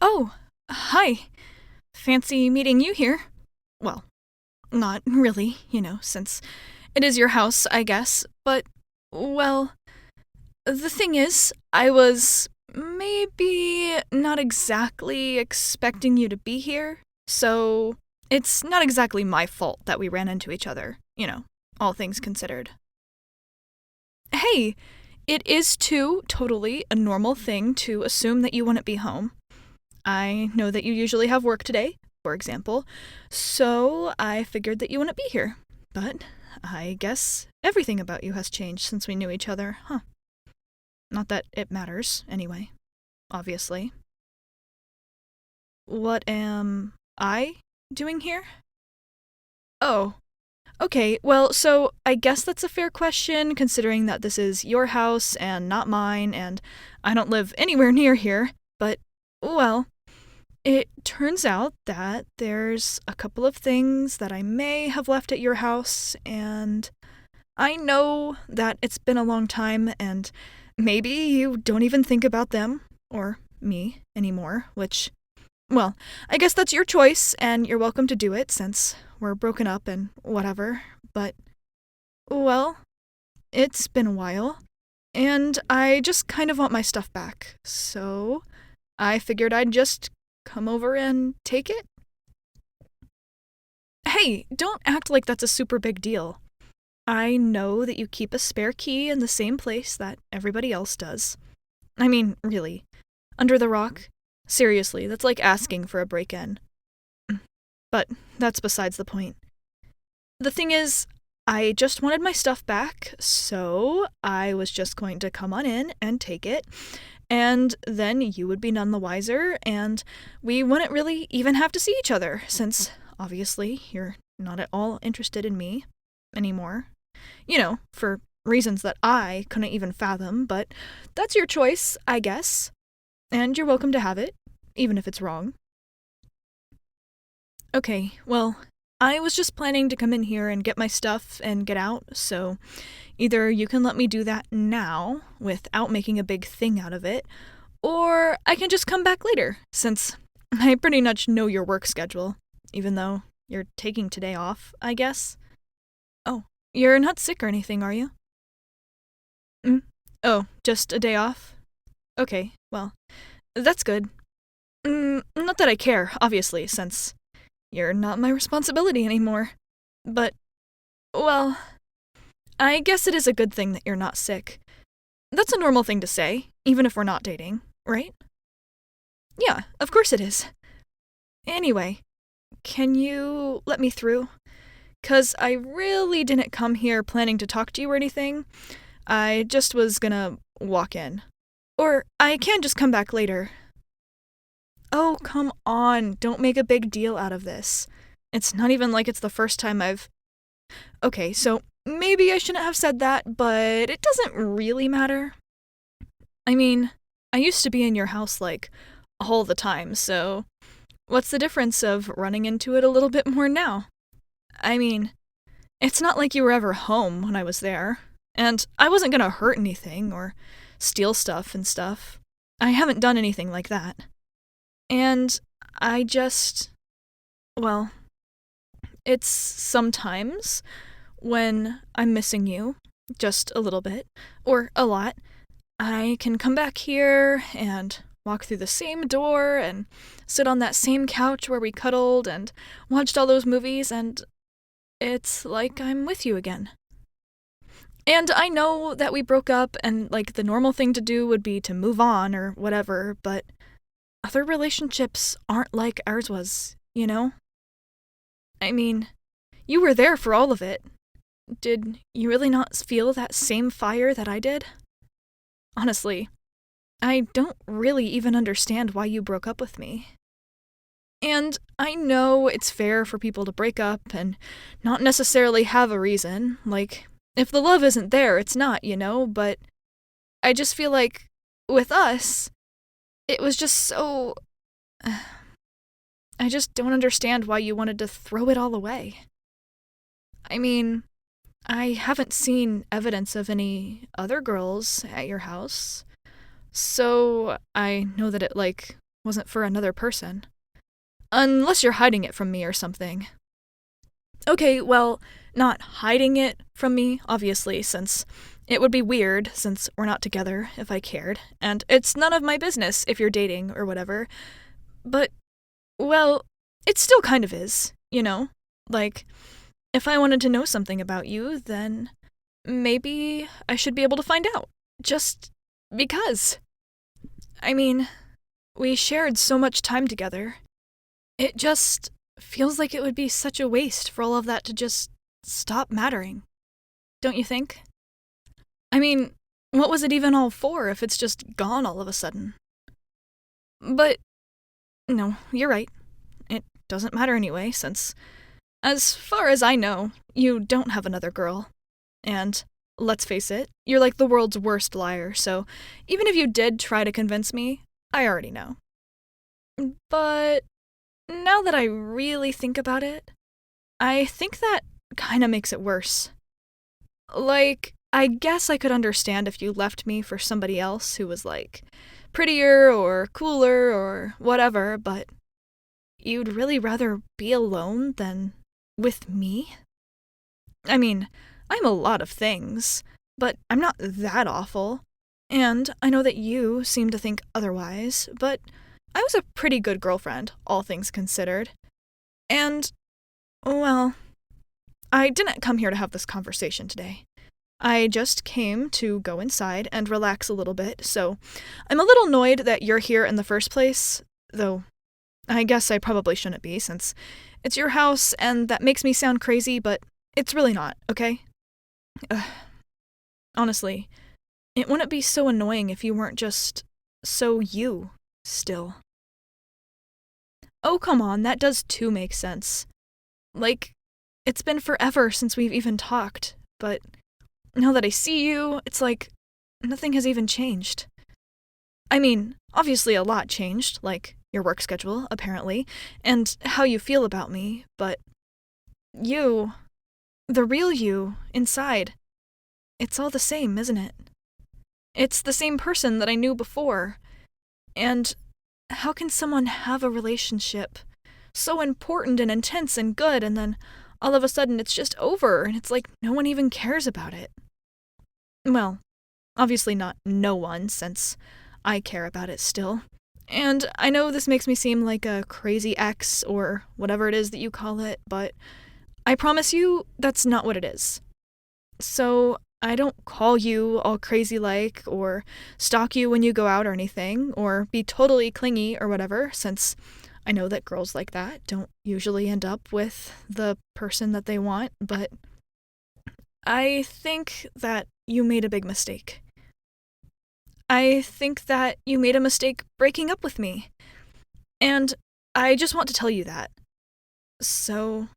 Oh, hi. Fancy meeting you here. Well, not really, since it is your house, I guess. But, well, the thing is, I was maybe not exactly expecting you to be here, so it's not exactly my fault that we ran into each other, all things considered. Hey, it is too totally a normal thing to assume that you wouldn't be home. I know that you usually have work today, for example, so I figured that you wouldn't be here. But I guess everything about you has changed since we knew each other, huh? Not that it matters, anyway, obviously. What am I doing here? Oh, okay, well, so I guess that's a fair question, considering that this is your house and not mine, and I don't live anywhere near here, but, well, it turns out that there's a couple of things that I may have left at your house, and I know that it's been a long time, and maybe you don't even think about them, or me, anymore, which, well, I guess that's your choice, and you're welcome to do it since we're broken up and whatever, but, well, it's been a while, and I just kind of want my stuff back, so I figured I'd just come over and take it? Hey, don't act like that's a super big deal. I know that you keep a spare key in the same place that everybody else does. I mean, really. Under the rock? Seriously, that's like asking for a break in. But that's besides the point. The thing is, I just wanted my stuff back, so I was just going to come on in and take it, and then you would be none the wiser, and we wouldn't really even have to see each other, since obviously you're not at all interested in me anymore. For reasons that I couldn't even fathom, but that's your choice, I guess, and you're welcome to have it, even if it's wrong. Okay, well, I was just planning to come in here and get my stuff and get out, so either you can let me do that now without making a big thing out of it, or I can just come back later, since I pretty much know your work schedule, even though you're taking today off, I guess. Oh, you're not sick or anything, are you? Oh, just a day off? Okay, well, that's good. Not that I care, obviously, since you're not my responsibility anymore. But, well, I guess it is a good thing that you're not sick. That's a normal thing to say, even if we're not dating, right? Yeah, of course it is. Anyway, can you let me through? 'Cause I really didn't come here planning to talk to you or anything. I just was gonna walk in. Or I can just come back later. Oh, come on, don't make a big deal out of this. It's not even like it's the first time I've. Okay, so maybe I shouldn't have said that, but it doesn't really matter. I mean, I used to be in your house like all the time, so what's the difference of running into it a little bit more now? I mean, it's not like you were ever home when I was there, and I wasn't gonna hurt anything or steal stuff and stuff. I haven't done anything like that. And I just. Well, it's sometimes when I'm missing you, just a little bit, or a lot, I can come back here and walk through the same door and sit on that same couch where we cuddled and watched all those movies, and it's like I'm with you again. And I know that we broke up and like the normal thing to do would be to move on or whatever, but other relationships aren't like ours was, you know? I mean, you were there for all of it. Did you really not feel that same fire that I did? Honestly, I don't really even understand why you broke up with me. And I know it's fair for people to break up and not necessarily have a reason. Like, if the love isn't there, it's not, but I just feel like with us, it was just so. I just don't understand why you wanted to throw it all away. I mean, I haven't seen evidence of any other girls at your house, so I know that it, wasn't for another person. Unless you're hiding it from me or something. Okay, well, not hiding it from me, obviously, since it would be weird since we're not together if I cared, and it's none of my business if you're dating or whatever. But, well, it still kind of is, you know? Like, if I wanted to know something about you, then maybe I should be able to find out. Just because. I mean, we shared so much time together. It just feels like it would be such a waste for all of that to just stop mattering. Don't you think? I mean, what was it even all for if it's just gone all of a sudden? But, no, you're right. It doesn't matter anyway, since, as far as I know, you don't have another girl. And, let's face it, you're like the world's worst liar, so even if you did try to convince me, I already know. But now that I really think about it, I think that kinda makes it worse. Like, I guess I could understand if you left me for somebody else who was, like, prettier or cooler or whatever, but you'd really rather be alone than with me? I mean, I'm a lot of things, but I'm not that awful. And I know that you seem to think otherwise, but I was a pretty good girlfriend, all things considered. And, well, I didn't come here to have this conversation today. I just came to go inside and relax a little bit, so I'm a little annoyed that you're here in the first place, though I guess I probably shouldn't be, since it's your house and that makes me sound crazy, but it's really not, okay? Honestly, it wouldn't be so annoying if you weren't just so you, still. Oh, come on, that does too make sense. Like, it's been forever since we've even talked, but now that I see you, it's like nothing has even changed. I mean, obviously a lot changed, like your work schedule, apparently, and how you feel about me, but you, the real you, inside, it's all the same, isn't it? It's the same person that I knew before. And how can someone have a relationship so important and intense and good, and then all of a sudden it's just over, and it's like no one even cares about it? Well, obviously not no one, since I care about it still. And I know this makes me seem like a crazy ex, or whatever it is that you call it, but I promise you that's not what it is. So I don't call you all crazy like, or stalk you when you go out or anything, or be totally clingy or whatever, since I know that girls like that don't usually end up with the person that they want, but I think that you made a big mistake. I think that you made a mistake breaking up with me. And I just want to tell you that. So,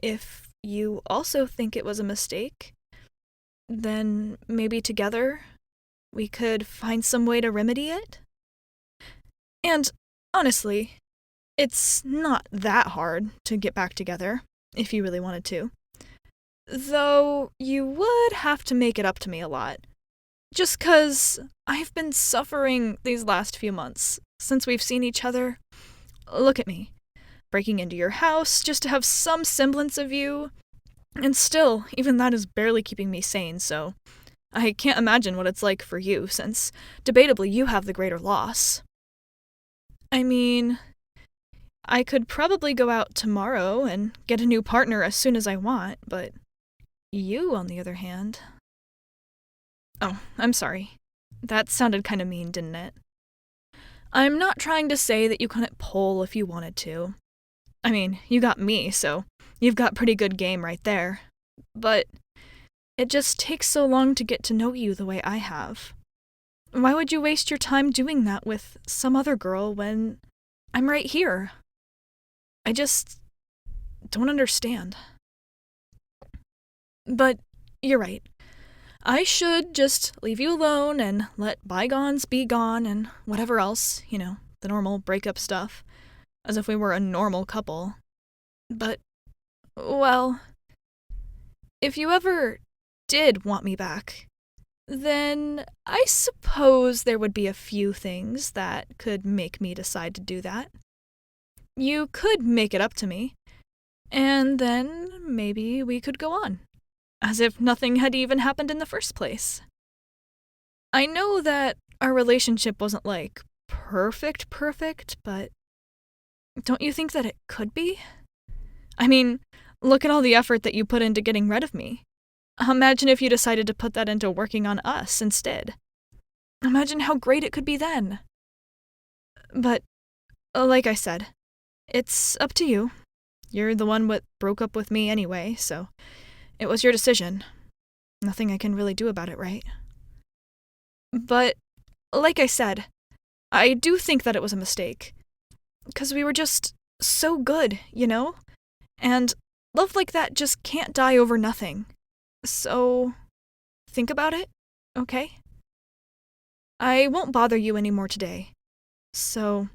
if you also think it was a mistake, then maybe together we could find some way to remedy it? And honestly, it's not that hard to get back together, if you really wanted to. Though you would have to make it up to me a lot. Just 'cause I've been suffering these last few months since we've seen each other. Look at me, breaking into your house just to have some semblance of you. And still, even that is barely keeping me sane, so I can't imagine what it's like for you, since debatably you have the greater loss. I mean, I could probably go out tomorrow and get a new partner as soon as I want, but you, on the other hand... Oh, I'm sorry. That sounded kinda mean, didn't it? I'm not trying to say that you couldn't pull if you wanted to. I mean, you got me, so you've got pretty good game right there. But it just takes so long to get to know you the way I have. Why would you waste your time doing that with some other girl when I'm right here? I just don't understand. But you're right. I should just leave you alone and let bygones be gone and whatever else, the normal breakup stuff, as if we were a normal couple. But, well, if you ever did want me back, then I suppose there would be a few things that could make me decide to do that. You could make it up to me, and then maybe we could go on, as if nothing had even happened in the first place. I know that our relationship wasn't like perfect, but don't you think that it could be? I mean, look at all the effort that you put into getting rid of me. Imagine if you decided to put that into working on us instead. Imagine how great it could be then. But, like I said, it's up to you. You're the one what broke up with me anyway, so it was your decision. Nothing I can really do about it, right? But, like I said, I do think that it was a mistake. 'Cause we were just so good, you know? And love like that just can't die over nothing. So, think about it, okay? I won't bother you anymore today. So,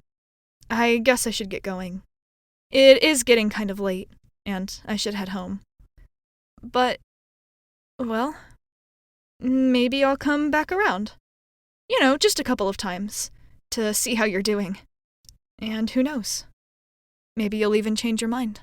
I guess I should get going. It is getting kind of late, and I should head home. But, well, maybe I'll come back around. You know, just a couple of times, to see how you're doing. And who knows? Maybe you'll even change your mind.